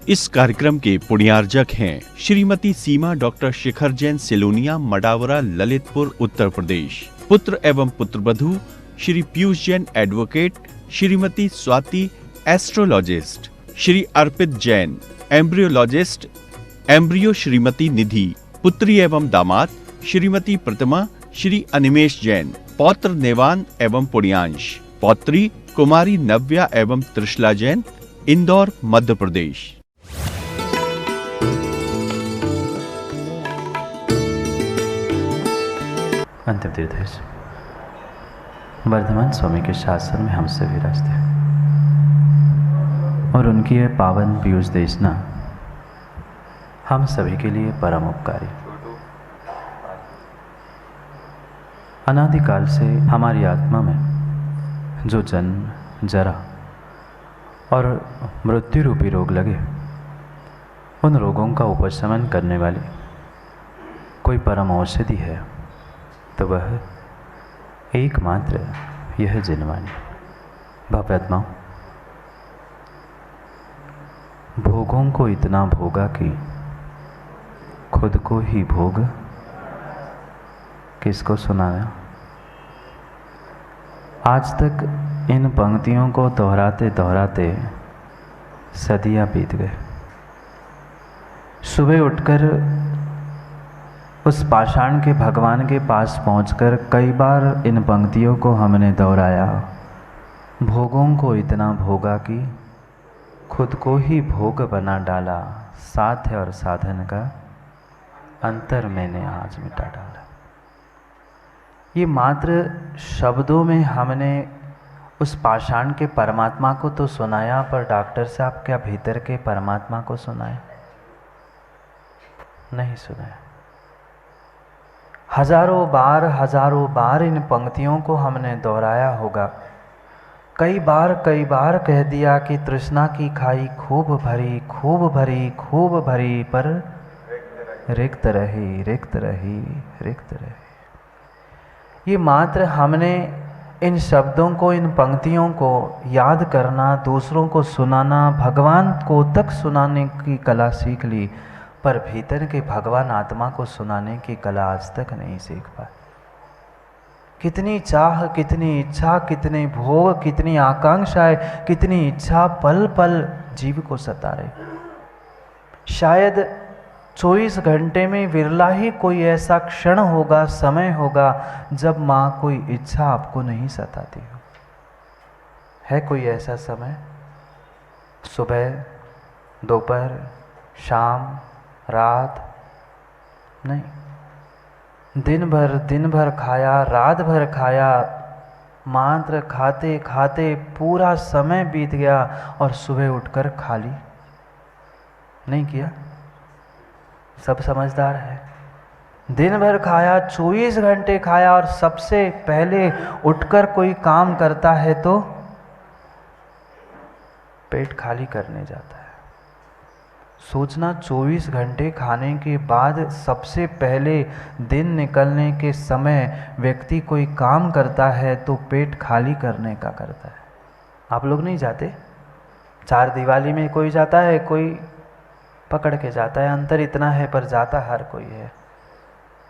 इस कार्यक्रम के पुण्यार्जक हैं श्रीमती सीमा डॉक्टर शिखर जैन सिलोनिया, मडावरा, ललितपुर, उत्तर प्रदेश। पुत्र एवं पुत्रवधू श्री पीयूष जैन एडवोकेट, श्रीमती स्वाति एस्ट्रोलॉजिस्ट, श्री अर्पित जैन एम्ब्रियोलॉजिस्ट, एम्ब्रियो श्रीमती निधि। पुत्री एवं दामाद श्रीमती प्रतिमा, श्री अनिमेश जैन। पौत्र नेवान एवं पुण्यांश। पौत्री कुमारी नव्या एवं त्रिशला जैन, इंदौर, मध्य प्रदेश। अंतिम तीर्थेश वर्धमान स्वामी के शासन में हम से विराजते और उनकी यह पावन पीयूष देशना हम सभी के लिए परम उपकारी। अनादिकाल से हमारी आत्मा में जो जन्म, जरा और मृत्यु रूपी रोग लगे, उन रोगों का उपशमन करने वाली कोई परम औषधि है तो वह एकमात्र यह जिनवाणी। भव्यात्माओं, भोगों को इतना भोगा कि खुद को ही भोग किसको सुनाया। आज तक इन पंक्तियों को दोहराते दोहराते सदियां बीत गए। सुबह उठकर उस पाषाण के भगवान के पास पहुंचकर कई बार इन पंक्तियों को हमने दोहराया। भोगों को इतना भोगा कि खुद को ही भोग बना डाला, साध्य और साधन का अंतर मैंने आज मिटा डाला। ये मात्र शब्दों में हमने उस पाषाण के परमात्मा को तो सुनाया, पर डॉक्टर साहब क्या भीतर के परमात्मा को सुनाया? नहीं सुनाया। हजारों बार इन पंक्तियों को हमने दोहराया होगा। कई बार कह दिया कि तृष्णा की खाई खूब भरी, खूब भरी, खूब भरी, पर रिक्त रही, रिक्त रही, रिक्त रही। ये मात्र हमने इन शब्दों को, इन पंक्तियों को याद करना, दूसरों को सुनाना, भगवान को तक सुनाने की कला सीख ली, पर भीतर के भगवान आत्मा को सुनाने की कला आज तक नहीं सीख पाए। कितनी चाह, कितनी इच्छा, कितने भोग, कितनी आकांक्षाएं, कितनी इच्छा पल पल जीव को सता रही। शायद 24 घंटे में विरला ही कोई ऐसा क्षण होगा, समय होगा, जब माँ कोई इच्छा आपको नहीं सताती हो। है कोई ऐसा समय? सुबह, दोपहर, शाम, रात? नहीं। दिन भर खाया, रात भर खाया, मात्र खाते खाते पूरा समय बीत गया और सुबह उठकर खाली नहीं किया। सब समझदार है। दिन भर खाया, 24 घंटे खाया, और सबसे पहले उठकर कोई काम करता है तो पेट खाली करने जाता है। सोचना, 24 घंटे खाने के बाद सबसे पहले दिन निकलने के समय व्यक्ति कोई काम करता है तो पेट खाली करने का करता है। आप लोग नहीं जाते? चार दिवाली में कोई जाता है, कोई पकड़ के जाता है। अंतर इतना है, पर जाता हर कोई है।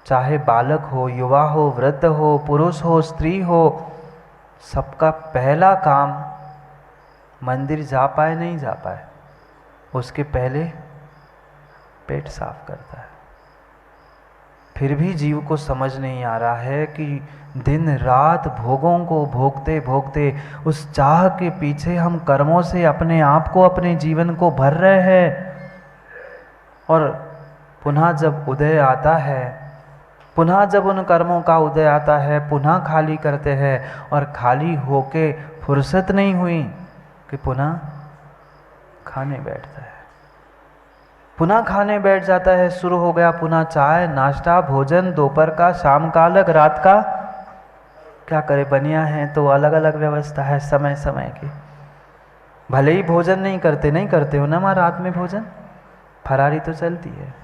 चाहे बालक हो, युवा हो, वृद्ध हो, पुरुष हो, स्त्री हो, सबका पहला काम मंदिर जा पाए नहीं जा पाए, उसके पहले पेट साफ करता है। फिर भी जीव को समझ नहीं आ रहा है कि दिन रात भोगों को भोगते भोगते उस चाह के पीछे हम कर्मों से अपने आप को, अपने जीवन को भर रहे हैं। और पुनः जब उदय आता है, पुनः जब उन कर्मों का उदय आता है, पुनः खाली करते हैं, और खाली होके फुर्सत नहीं हुई कि पुनः खाने बैठता है। पुनः खाने बैठ जाता है, शुरू हो गया पुनः चाय, नाश्ता, भोजन, दोपहर का, शाम का अलग, रात का। क्या करे, बनिया है तो अलग अलग व्यवस्था है समय समय की। भले ही भोजन नहीं करते हो ना माँ रात में भोजन, फरारी तो चलती है।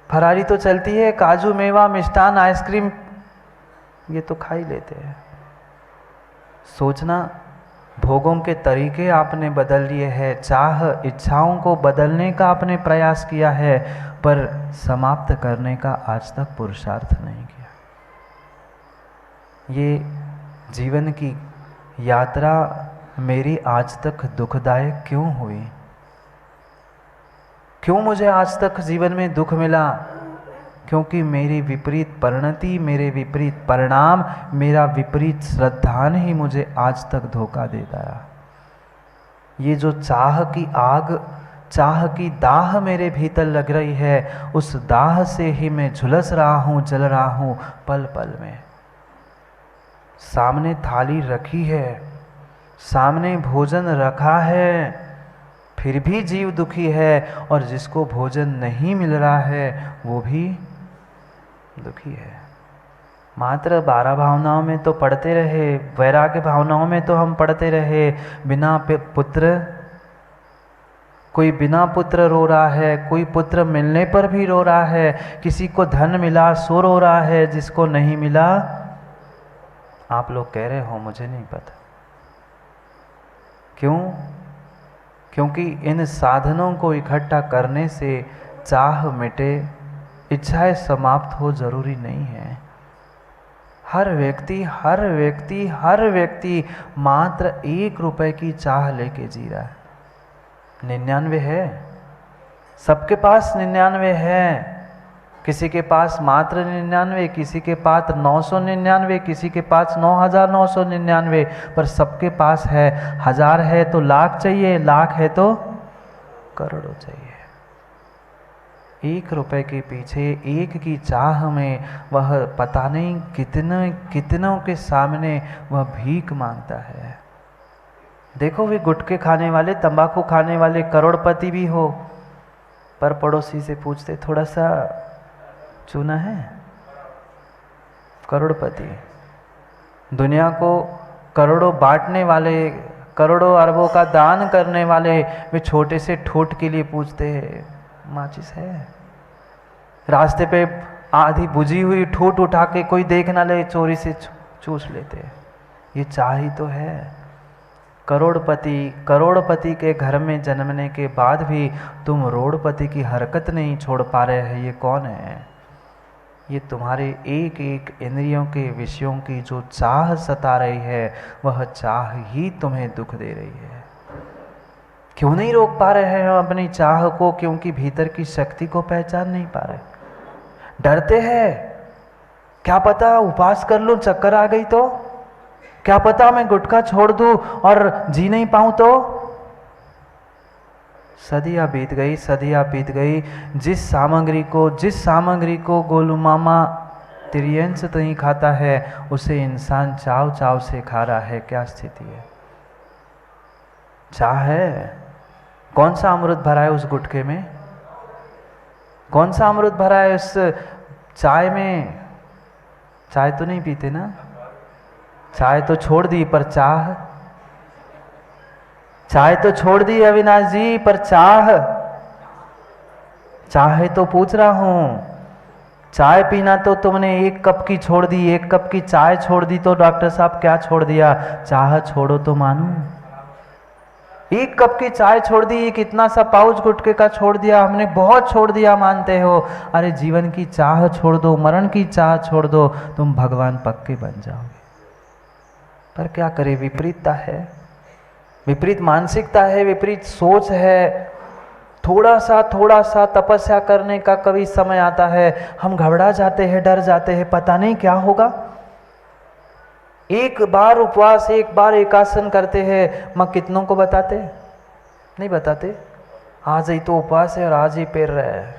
फरारी तो चलती है, काजू, मेवा, मिष्ठान, आइसक्रीम, ये तो खा ही लेते हैं। सोचना, भोगों के तरीके आपने बदल लिए हैं, चाह इच्छाओं को बदलने का आपने प्रयास किया है, पर समाप्त करने का आज तक पुरुषार्थ नहीं किया। ये जीवन की यात्रा मेरी आज तक दुखदायक क्यों हुई? क्यों मुझे आज तक जीवन में दुख मिला? क्योंकि मेरी विपरीत परिणति, मेरे विपरीत परिणाम, मेरा विपरीत श्रद्धान ही मुझे आज तक धोखा देता रहा। ये जो चाह की आग, चाह की दाह मेरे भीतर लग रही है, उस दाह से ही मैं झुलस रहा हूँ, जल रहा हूँ पल पल में। सामने थाली रखी है, सामने भोजन रखा है, फिर भी जीव दुखी है, और जिसको भोजन नहीं मिल रहा है वो भी दुखी है। मात्र 12 भावनाओं में तो पढ़ते रहे, वैराग्य भावनाओं में तो हम पढ़ते रहे, बिना पुत्र, कोई बिना पुत्र रो रहा है, कोई पुत्र मिलने पर भी रो रहा है, किसी को धन मिला सो रो रहा है, जिसको नहीं मिला, आप लोग कह रहे हो मुझे नहीं पता क्यों? क्योंकि इन साधनों को इकट्ठा करने से चाह मिटे, इच्छाएं समाप्त हो जरूरी नहीं है। हर व्यक्ति मात्र 1 रुपए की चाह लेके जी रहा है। 99 है, सबके पास 99 है। किसी के पास मात्र 99, किसी के पास 999, किसी के पास 9999, पर सबके पास है। 1000 है तो लाख चाहिए, लाख है तो करोड़ों चाहिए। 1 रुपए के पीछे, एक की चाह में वह पता नहीं कितनों के सामने वह भीख मांगता है। देखो, वे गुटखे खाने वाले, तंबाकू खाने वाले करोड़पति भी हो, पर पड़ोसी से पूछते थोड़ा सा चूना है? करोड़पति। दुनिया को करोड़ों बांटने वाले, करोड़ों अरबों का दान करने वाले, वे छोटे से ठोट के लिए पूछते हैं माचिस है? रास्ते पे आधी बुझी हुई ठूट उठा के कोई देख ना ले, चोरी से चूस लेते। ये चाह ही तो है। करोड़पति के घर में जन्मने के बाद भी तुम रोड़पति की हरकत नहीं छोड़ पा रहे हैं। ये कौन है? ये तुम्हारे एक एक इंद्रियों के विषयों की जो चाह सता रही है, वह चाह ही तुम्हें दुख दे रही है। क्यों नहीं रोक पा रहे हैं हम अपनी चाह को? क्योंकि भीतर की शक्ति को पहचान नहीं पा रहे, डरते हैं। क्या पता उपवास कर लूं, चक्कर आ गई तो? क्या पता मैं गुटखा छोड़ दूं और जी नहीं पाऊं तो? सदियां बीत गई। जिस सामग्री को गोलू मामा त्रियंश नहीं खाता है, उसे इंसान चाव चाव से खा रहा है। क्या स्थिति है? चाह है। कौन सा अमृत भरा है उस गुटखे में? कौन सा अमृत भरा है उस चाय में? चाय तो नहीं पीते ना? चाय तो छोड़ दी, पर चाय तो छोड़ दी अविनाश जी, पर चाहे तो पूछ रहा हूं। चाय पीना तो तुमने 1 कप की छोड़ दी, 1 कप की चाय छोड़ दी, तो डॉक्टर साहब क्या छोड़ दिया? चाह छोड़ो तो मानूं। 1 कप की चाय छोड़ दी, कितना सा पाउच गुटखे का छोड़ दिया, हमने बहुत छोड़ दिया मानते हो। अरे जीवन की चाह छोड़ दो, मरण की चाह छोड़ दो, तुम भगवान पक्के बन जाओगे। पर क्या करे, विपरीतता है, विपरीत मानसिकता है, विपरीत सोच है। थोड़ा सा तपस्या करने का कभी समय आता है, हम घबरा जाते हैं, डर जाते हैं, पता नहीं क्या होगा। एक बार उपवास, एक बार एकासन करते हैं, मां कितनों को बताते? नहीं बताते। आज ही तो उपवास है और आज ही पैर रहा है,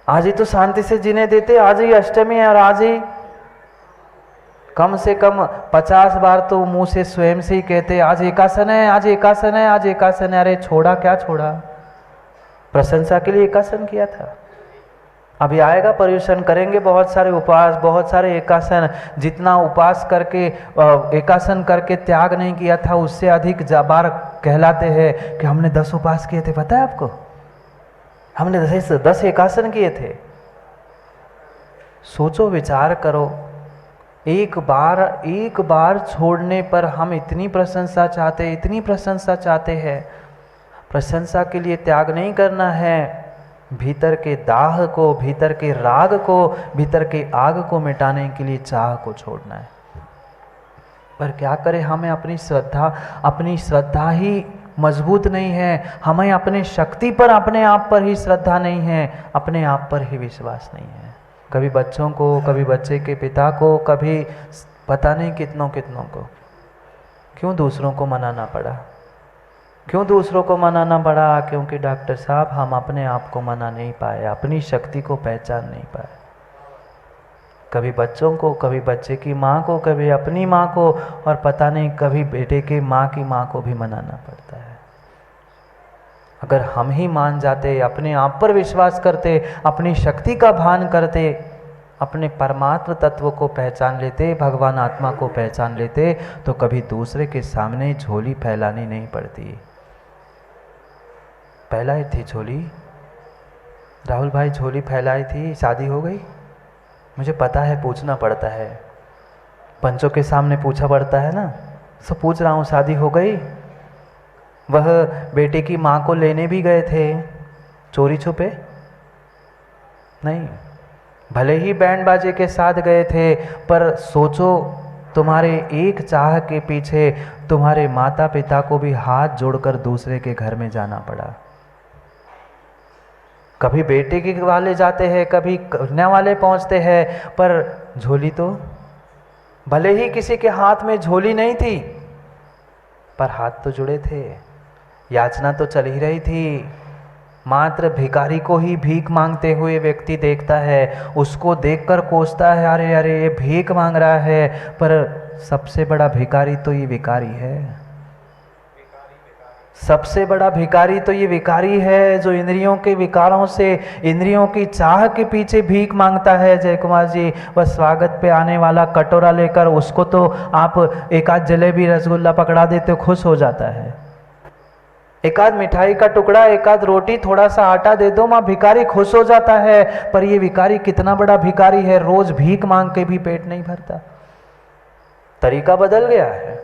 आज ही तो शांति से जीने देते, आज ही अष्टमी है और आज ही कम से कम 50 बार तो मुंह से स्वयं से ही कहते आज एकासन है, आज एकासन है, आज एकासन है। अरे छोड़ा, क्या छोड़ा? प्रशंसा के लिए एकासन किया था। अभी आएगा पर्यूषण, करेंगे बहुत सारे उपवास, बहुत सारे एकासन। जितना उपवास करके, एकासन करके त्याग नहीं किया था, उससे अधिक बार कहलाते हैं कि हमने 10 उपवास किए थे। पता है आपको? हमने 10 एकासन किए थे। सोचो, विचार करो, एक बार छोड़ने पर हम इतनी प्रशंसा चाहते हैं। प्रशंसा के लिए त्याग नहीं करना है, भीतर के दाह को, भीतर के राग को, भीतर के आग को मिटाने के लिए चाह को छोड़ना है। पर क्या करें, हमें अपनी श्रद्धा ही मजबूत नहीं है, हमें अपने शक्ति पर, अपने आप पर ही श्रद्धा नहीं है, अपने आप पर ही विश्वास नहीं है। कभी बच्चों को, कभी बच्चे के पिता को, कभी पता नहीं कितनों को। क्यों दूसरों को मनाना पड़ा? क्योंकि डॉक्टर साहब हम अपने आप को मना नहीं पाए, अपनी शक्ति को पहचान नहीं पाए। कभी बच्चों को, कभी बच्चे की माँ को, कभी अपनी माँ को, और पता नहीं कभी बेटे के माँ की माँ को भी मनाना पड़ता है। अगर हम ही मान जाते, अपने आप पर विश्वास करते, अपनी शक्ति का भान करते, अपने परमात्म तत्व को पहचान लेते, भगवान आत्मा को पहचान लेते, तो कभी दूसरे के सामने झोली फैलानी नहीं पड़ती। फैलाई थी झोली, राहुल भाई झोली फैलाई थी, शादी हो गई? मुझे पता है, पूछना पड़ता है, पंचों के सामने पूछा पड़ता है ना, सब पूछ रहा हूँ, शादी हो गई? वह बेटे की माँ को लेने भी गए थे, चोरी छुपे नहीं, भले ही बैंड बाजे के साथ गए थे, पर सोचो तुम्हारे एक चाह के पीछे तुम्हारे माता पिता को भी हाथ जोड़कर दूसरे के घर में जाना पड़ा। कभी बेटे के वाले जाते हैं, कभी कन्या वाले पहुंचते हैं, पर झोली तो, भले ही किसी के हाथ में झोली नहीं थी, पर हाथ तो जुड़े थे, याचना तो चल ही रही थी। मात्र भिखारी को ही भीख मांगते हुए व्यक्ति देखता है, उसको देखकर कोसता है, अरे अरे ये भीख मांग रहा है, पर सबसे बड़ा भिखारी तो ये विकारी है। सबसे बड़ा भिखारी तो ये विकारी है, जो इंद्रियों के विकारों से, इंद्रियों की चाह के पीछे भीख मांगता है। जय कुमार जी, वह स्वागत पे आने वाला कटोरा लेकर, उसको तो आप एक आध जलेबी रसगुल्ला पकड़ा देते हो, खुश हो जाता है। एक आध मिठाई का टुकड़ा, एक आध रोटी, थोड़ा सा आटा दे दो, माँ भिखारी खुश हो जाता है। पर ये विकारी कितना बड़ा भिखारी है, रोज भीख मांग के भी पेट नहीं भरता। तरीका बदल गया है।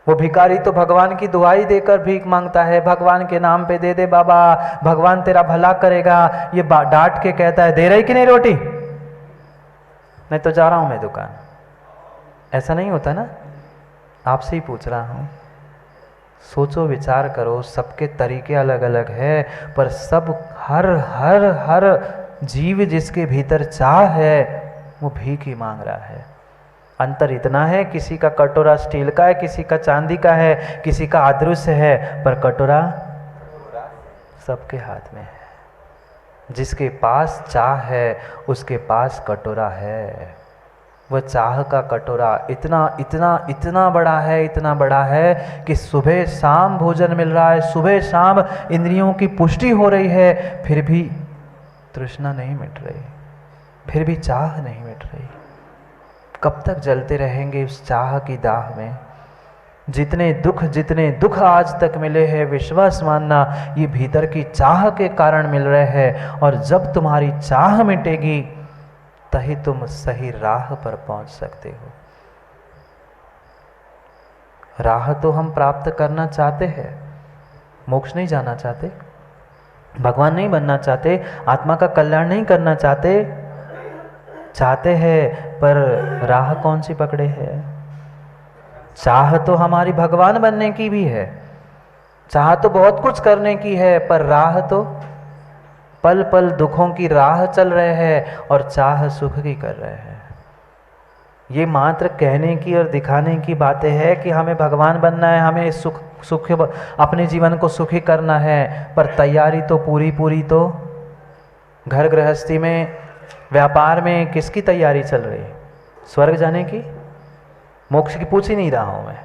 वो भिखारी तो भगवान की दुआई देकर भीख मांगता है, भगवान के नाम पे दे दे बाबा, भगवान तेरा भला करेगा। ये डांट के कहता है, दे रही कि नहीं रोटी? नहीं तो जा रहा हूं मैं दुकान। ऐसा नहीं होता ना? आपसे ही पूछ रहा हूं, सोचो विचार करो, सबके तरीके अलग अलग है, पर सब हर जीव जिसके भीतर चाह है, वो भीख ही मांग रहा है। अंतर इतना है, किसी का कटोरा स्टील का है, किसी का चांदी का है, किसी का अदृश्य है, पर कटोरा सबके हाथ में है। जिसके पास चाह है, उसके पास कटोरा है। वह चाह का कटोरा इतना इतना इतना बड़ा है, इतना बड़ा है कि सुबह शाम भोजन मिल रहा है, सुबह शाम इंद्रियों की पुष्टि हो रही है, फिर भी तृष्णा नहीं मिट रही, फिर भी चाह नहीं मिट रही। कब तक जलते रहेंगे उस चाह की दाह में? जितने दुख आज तक मिले हैं, विश्वास मानना ये भीतर की चाह के कारण मिल रहे हैं। और जब तुम्हारी चाह मिटेगी, तभी तुम सही राह पर पहुंच सकते हो। राह तो हम प्राप्त करना चाहते हैं, मोक्ष नहीं जाना चाहते, भगवान नहीं बनना चाहते, आत्मा का कल्याण नहीं करना चाहते हैं, पर राह कौन सी पकड़े है? चाह तो हमारी भगवान बनने की भी है, चाह तो बहुत कुछ करने की है, पर राह तो पल पल दुखों की राह चल रहे हैं और चाह सुख की कर रहे हैं। ये मात्र कहने की और दिखाने की बातें हैं कि हमें भगवान बनना है, हमें सुख अपने जीवन को सुखी करना है, पर तैयारी तो पूरी तो घर गृहस्थी में, व्यापार में किसकी तैयारी चल रही है? स्वर्ग जाने की? मोक्ष की पूछ ही नहीं रहा हूं मैं।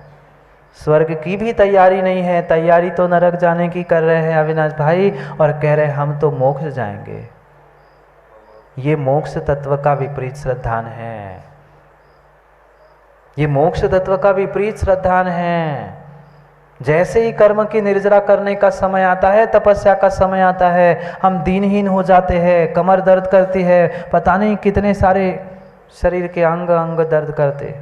स्वर्ग की भी तैयारी नहीं है, तैयारी तो नरक जाने की कर रहे हैं अविनाश भाई, और कह रहे हैं हम तो मोक्ष जाएंगे। ये मोक्ष तत्व का विपरीत श्रद्धान है, ये मोक्ष तत्व का विपरीत श्रद्धान है। जैसे ही कर्म की निर्जरा करने का समय आता है, तपस्या का समय आता है, हम दीनहीन हो जाते हैं, कमर दर्द करती है, पता नहीं कितने सारे शरीर के अंग अंग दर्द करते।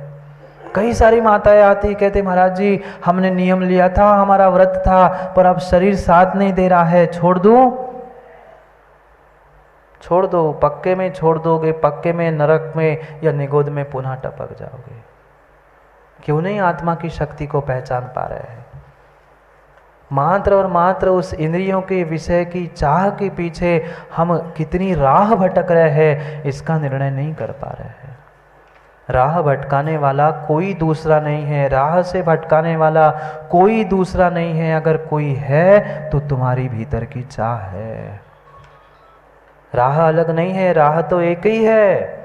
कई सारी माताएं आती कहते महाराज जी हमने नियम लिया था, हमारा व्रत था, पर अब शरीर साथ नहीं दे रहा है, छोड़ दूं? छोड़ दो, पक्के में छोड़ दोगे, पक्के में नरक में या निगोद में पुनः टपक जाओगे। क्यों नहीं आत्मा की शक्ति को पहचान पा रहे हैं? मात्र और मात्र उस इंद्रियों के विषय की चाह के पीछे हम कितनी राह भटक रहे हैं, इसका निर्णय नहीं कर पा रहे हैं। राह भटकाने वाला कोई दूसरा नहीं है, राह से भटकाने वाला कोई दूसरा नहीं है। अगर कोई है तो तुम्हारी भीतर की चाह है। राह अलग नहीं है, राह तो एक ही है।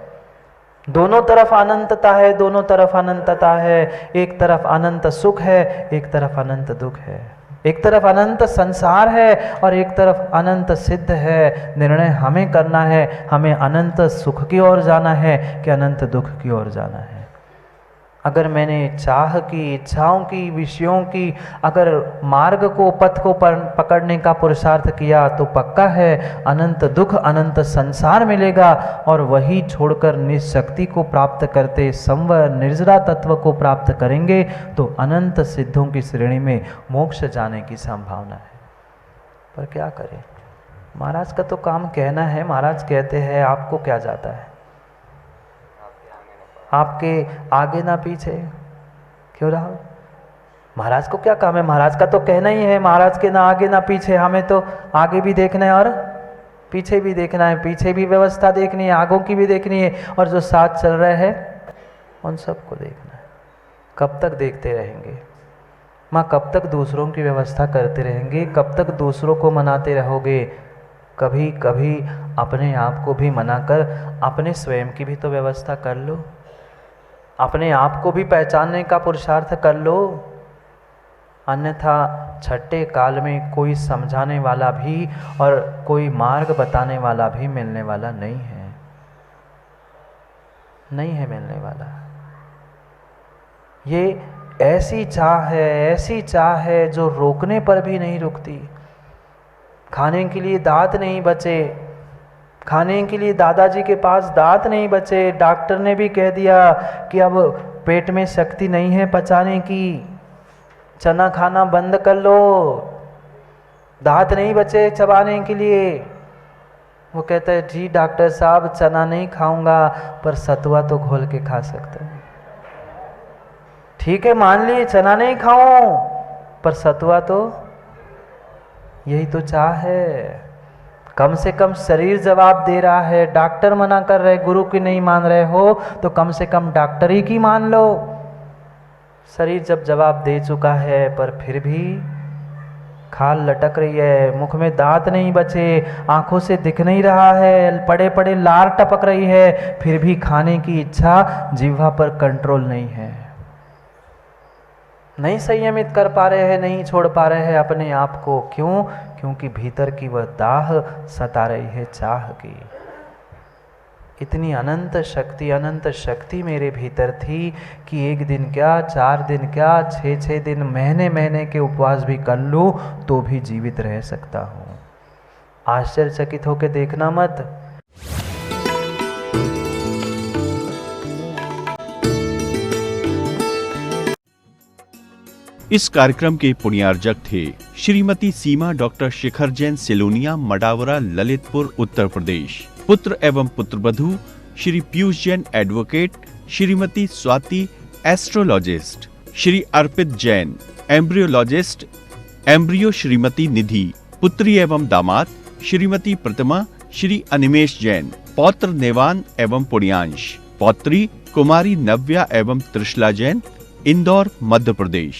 दोनों तरफ अनंतता है, दोनों तरफ अनंतता है। एक तरफ अनंत सुख है, एक तरफ अनंत दुख है। एक तरफ अनंत संसार है और एक तरफ अनंत सिद्ध है। निर्णय हमें करना है, हमें अनंत सुख की ओर जाना है कि अनंत दुख की ओर जाना है। अगर मैंने चाह की, इच्छाओं की, विषयों की अगर मार्ग को, पथ को पकड़ने का पुरुषार्थ किया तो पक्का है अनंत दुख, अनंत संसार मिलेगा। और वही छोड़कर निशक्ति को प्राप्त करते संवर निर्जरा तत्व को प्राप्त करेंगे तो अनंत सिद्धों की श्रेणी में मोक्ष जाने की संभावना है। पर क्या करें, महाराज का तो काम कहना है। महाराज कहते हैं आपको क्या जाता है, आपके आगे ना पीछे। क्यों राहुल, महाराज को क्या काम है? महाराज का तो कहना ही है महाराज के ना आगे ना पीछे। हमें तो आगे भी देखना है और पीछे भी देखना है, पीछे भी व्यवस्था देखनी है, आगों की भी देखनी है, और जो साथ चल रहे हैं उन सबको देखना है। कब तक देखते रहेंगे माँ? कब तक दूसरों की व्यवस्था करते रहेंगे? कब तक दूसरों को मनाते रहोगे? कभी कभी अपने आप को भी मनाकर अपने स्वयं की भी तो व्यवस्था कर लो। अपने आप को भी पहचानने का पुरुषार्थ कर लो। अन्यथा छठे काल में कोई समझाने वाला भी और कोई मार्ग बताने वाला भी मिलने वाला नहीं है, नहीं है मिलने वाला। ये ऐसी चाह है, ऐसी चाह है जो रोकने पर भी नहीं रुकती। खाने के लिए दांत नहीं बचे, खाने के लिए दादाजी के पास दांत नहीं बचे। डॉक्टर ने भी कह दिया कि अब पेट में शक्ति नहीं है पचाने की, चना खाना बंद कर लो। दांत नहीं बचे चबाने के लिए। वो कहता है जी डॉक्टर साहब चना नहीं खाऊंगा पर सतुआ तो घोल के खा सकता हूँ। ठीक है मान लिए चना नहीं खाऊं पर सतुआ तो, यही तो चाह है। कम से कम शरीर जवाब दे रहा है, डॉक्टर मना कर रहे, गुरु की नहीं मान रहे हो तो कम से कम डॉक्टर ही की मान लो। शरीर जब जवाब दे चुका है पर फिर भी खाल लटक रही है, मुख में दांत नहीं बचे, आंखों से दिख नहीं रहा है, पड़े पड़े लार टपक रही है, फिर भी खाने की इच्छा जिह्वा पर कंट्रोल नहीं है। नहीं संयमित कर पा रहे हैं, नहीं छोड़ पा रहे हैं अपने आप को। क्यों? क्योंकि भीतर की वह दाह सता रही है चाह की। इतनी अनंत शक्ति मेरे भीतर थी कि एक दिन क्या, 4 दिन क्या, 6 दिन, महीने के उपवास भी कर लूँ तो भी जीवित रह सकता हूँ। आश्चर्यचकित होकर देखना मत। इस कार्यक्रम के पुण्यार्जक थे श्रीमती सीमा डॉक्टर शिखर जैन सेलोनिया, मडावरा, ललितपुर, उत्तर प्रदेश। पुत्र एवं पुत्रवधू श्री पीयूष जैन एडवोकेट, श्रीमती स्वाति एस्ट्रोलॉजिस्ट, श्री अर्पित जैन एम्ब्रियोलॉजिस्ट, एम्ब्रियो श्रीमती निधि, पुत्री एवं दामाद श्रीमती प्रतिमा, श्री अनिमेश जैन, पौत्र नेवान एवं पुण्यांश, पौत्री कुमारी नव्या एवं त्रिशला जैन, इंदौर, मध्य प्रदेश।